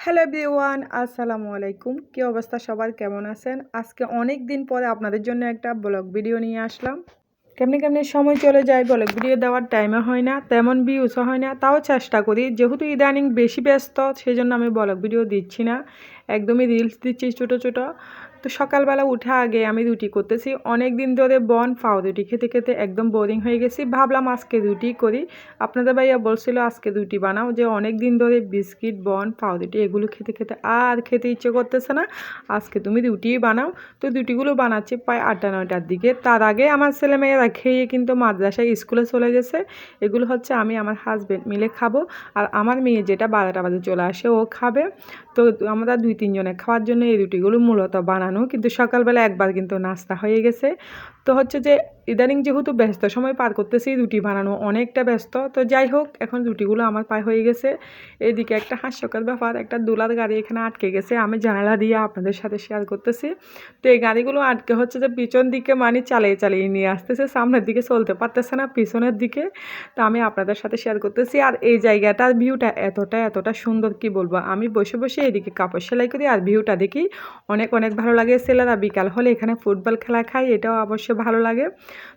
Hello everyone, আসসালামু আলাইকুম। কি অবস্থা সবার, কেমন আছেন? আজকে অনেক দিন পরে আপনাদের জন্য একটা ব্লগ ভিডিও নিয়ে আসলাম। কেমনি কেমনি সময় চলে যায়, ব্লগ ভিডিও দেওয়ার টাইমও হয় না, তেমন ভিউসও হয় না। তাও চেষ্টা করি, যেহেতু ইদানিং বেশি ব্যস্ত সেই জন্য আমি ব্লগ ভিডিও দিচ্ছি না, একদমই রিলস দিচ্ছি ছোটো ছোটো। তো সকালবেলা উঠে আগে আমি রুটি করতেছি। অনেক দিন ধরে বন পাও রুটি খেতে খেতে একদম বোরিং হয়ে গেছি, ভাবলাম আজকে রুটি করি। আপনাদের ভাইয়া বলছিল আজকে রুটি বানাও, যে অনেক দিন ধরে বিস্কিট বন পাউরুটি এগুলো খেতে খেতে আর খেতে ইচ্ছে করতেছে না, আজকে তুমি রুটিই বানাও। তো রুটিগুলো বানাচ্ছি প্রায় 8টা-9টার দিকে। তার আগে আমার ছেলেমেয়েরা খেয়ে কিন্তু মাদ্রাসায় স্কুলে চলে গেছে। এগুলো হচ্ছে আমি আমার হাজব্যান্ড মিলে খাবো, আর আমার মেয়ে যেটা 12টা বাজে চলে আসে ও খাবে। তো আমরা 2-3 জনে খাওয়ার জন্য এই রুটিগুলো মূলত বানানো, কিন্তু সকালবেলা একবার কিন্তু নাস্তা হয়ে গেছে। তো হচ্ছে যে ইদানিং যেহেতু ব্যস্ত সময় পার করতেছি, রুটি বানানো অনেকটা ব্যস্ত। তো যাই হোক, এখন রুটিগুলো আমার প্রায় হয়ে গেছে। এদিকে একটা হাস্যকর ব্যাপার, একটা দোলার গাড়ি এখানে আটকে গেছে, আমি জানালা দিয়ে আপনাদের সাথে শেয়ার করতেছি। তো এই গাড়িগুলো আটকে হচ্ছে যে পিছন দিকে মানে চালিয়ে চালিয়ে নিয়ে আসতেছে, সামনের দিকে চলতে পারতেছে না, পিছনের দিকে। তো আমি আপনাদের সাথে শেয়ার করতেছি। আর এই জায়গাটার ভিউটা এতটা সুন্দর, কি বলবো। আমি বসে বসে এদিকে কাপড় সেলাই করি আর ভিউটা দেখি, অনেক অনেক ভালো লাগে। ছেলেরা বিকাল হলে এখানে ফুটবল খেলা খায়, এটাও অবশ্য ভালো লাগে।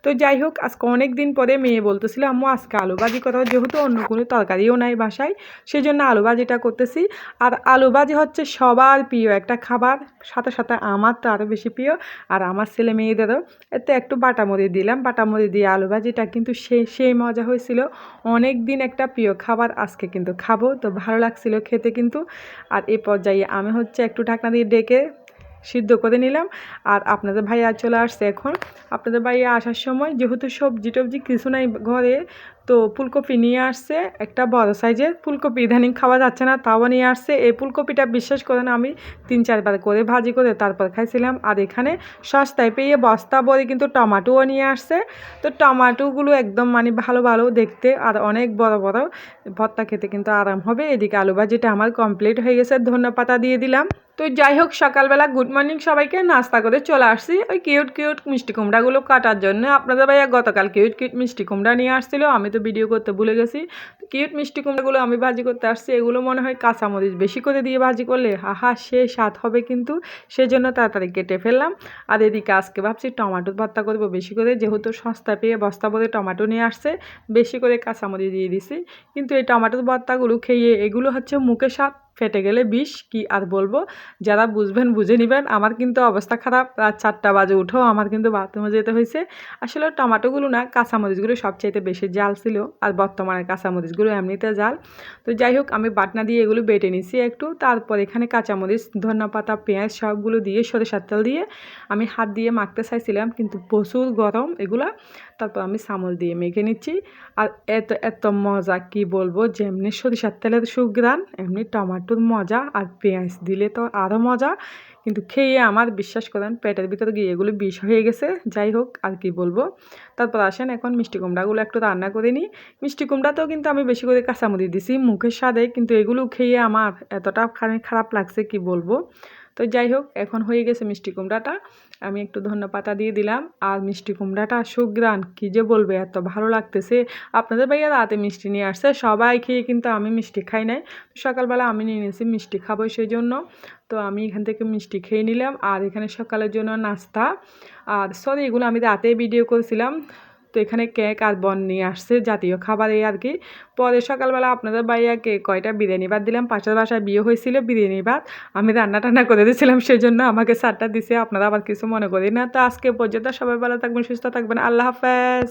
তো যাই হোক, আজকে অনেক দিন পরে মেয়ে বলতেছিল আম্মু আজকে আলু ভাজি করো, যেহেতু অন্য কোনো তরকারিও নাই বাসায়, সেই জন্য আলু ভাজিটা করতেছি। আর আলু ভাজি হচ্ছে সবার প্রিয় একটা খাবার, সাথে সাথে আমার তো আরও বেশি প্রিয়, আর আমার ছেলে মেয়েদেরও। এতে একটু বাটামরিচ দিলাম, বাটামরিচ দিয়ে আলু ভাজিটা কিন্তু সেই মজা হয়েছিল। অনেক দিন একটা প্রিয় খাবার, আজকে কিন্তু খাবো, তো ভালো লাগছিল খেতে কিন্তু। আর এই পর্যায়ে আমি হচ্ছে একটু ঢাকনা দিয়ে ডেকে সিদ্ধ করে নিলাম। আর আপনাদের ভাইয়া চলে আসছে এখন। আপনাদের ভাইয়া আসার সময় যেহেতু সবজি টবজি কিছু নাই ঘরে, তো ফুলকপি নিয়ে আসছে, একটা বড় সাইজের ফুলকপি, ইদানিং খাওয়া যাচ্ছে না, তাও নিয়ে আসছে। এই ফুলকপিটা বিশ্বাস করেন আমি 3-4বার করে ভাজি করে তারপর খাইছিলাম। আর এখানে সস্তায় পেয়ে বস্তা ভরে কিন্তু টমাটোও নিয়ে আসছে। তো টমাটোগুলো একদম মানে ভালো ভালো দেখতে, আর অনেক বড় বড়, ভর্তা খেতে কিন্তু আরাম হবে। এদিকে আলু ভাজিটা আমার কমপ্লিট হয়ে গেছে, ধনেপাতা দিয়ে দিলাম। তো যাই হোক, সকালবেলা গুড মর্নিং সবাইকে, নাস্তা করে চলে আসছি ওই কিউট কিউট মিষ্টি কুমড়াগুলো কাটার জন্য। আপনাদের ভাইয়া গতকাল কিউট কিউট মিষ্টি কুমড়া নিয়ে আসছিল, আমি তো ভিডিও করতে ভুলে গেছি। কিউট মিষ্টি কুমড়াগুলো আমি ভাজি করতে আসছি। এগুলো মনে হয় কাঁচামরিচ বেশি করে দিয়ে ভাজি করলে আহা সে স্বাদ হবে কিন্তু, সেজন্য তাড়াতাড়ি কেটে ফেললাম। আর এদিকে আজকে ভাবছি টমেটোর ভর্তা করবো বেশি করে, যেহেতু সস্তা পেয়ে বস্তা ভরে টমেটো নিয়ে আসছে, বেশি করে কাঁচামরিচ দিয়ে দিছি। কিন্তু এই টমেটোর ভর্তাগুলো খেয়ে এগুলো হচ্ছে মুখে স্বাদ, ফেটে গেলে বিষ, কি আর বলবো। যারা বুঝবেন বুঝে নেবেন। আমার কিন্তু অবস্থা খারাপ, রাত 4টা বাজে উঠেও আমার কিন্তু বাথরুমে যেতে হয়েছে। আসলে টমেটোগুলো না, কাঁচামরিচগুলো সবচাইতে বেশি জাল ছিল, আর বর্তমানে কাঁচামরিচগুলো এমনিতে জাল। তো যাই হোক, আমি বাটনা দিয়ে এগুলো বেটে নিছি একটু, তারপর এখানে কাঁচামরিচ, ধনেপাতা, পেঁয়াজ সবগুলো দিয়ে সরিষার তেল দিয়ে আমি হাত দিয়ে মাখতে চাইছিলাম, কিন্তু প্রচুর গরম এগুলা। তারপর আমি চামচ দিয়ে মেখে নিচ্ছি। আর এত এত মজা, কি বলবো। যেমনি সরিষার তেলের সুঘ্রাণ, এমনি টমেটোর মজা, আর পেঁয়াজ দিলে তো আরও মজা। কিন্তু খেয়ে আমার বিশ্বাস করেন পেটের ভিতরে গিয়ে এগুলো বিষ হয়ে গেছে। যাই হোক, আর কি বলবো। তারপর আসেন এখন মিষ্টি কুমড়াগুলো একটু রান্না করে নিই। মিষ্টি কুমড়াতেও কিন্তু আমি বেশি করে কাঁচামরিচ দিছি মুখের স্বাদে, কিন্তু এগুলো খেয়ে আমার এতটা খারাপ লাগছে, কি বলবো। তো যাই হোক, এখন হয়ে গেছে মিষ্টি কুমড়াটা, আমি একটু ধনেপাতা দিয়ে দিলাম। আর মিষ্টি কুমড়াটা সুঘ্রাণ, কী যে বলবে, এত ভালো লাগতেছে। আপনাদের ভাইয়া রাতে মিষ্টি নিয়ে আসছে, সবাই খেয়ে, কিন্তু আমি মিষ্টি খাই নাই। সকালবেলা আমি নিয়ে নিয়েছি মিষ্টি খাবো সেই জন্য। তো আমি এখান থেকে মিষ্টি খেয়ে নিলাম। আর এখানে সকালের জন্য নাস্তা, আর সরি এগুলো আমি রাতে ভিডিও করেছিলাম। তো এখানে কেক আর বন নিয়ে আসছে, জাতীয় খাবার এই আর কি। পরে সকালবেলা আপনাদের ভাইয়াকে কয়টা বিরিয়ানি ভাত দিলাম, পাশের বাসায় বিয়ে হয়েছিল, বিরিয়ানি ভাত আমি রান্না টান্না করে দিয়েছিলাম, সেই জন্য আমাকে সারটা দিছে। আপনারা আবার কিছু মনে করি না। তো আজকে পর্যন্ত সবাই ভালো থাকবেন, সুস্থ থাকবেন, আল্লাহ হাফেজ।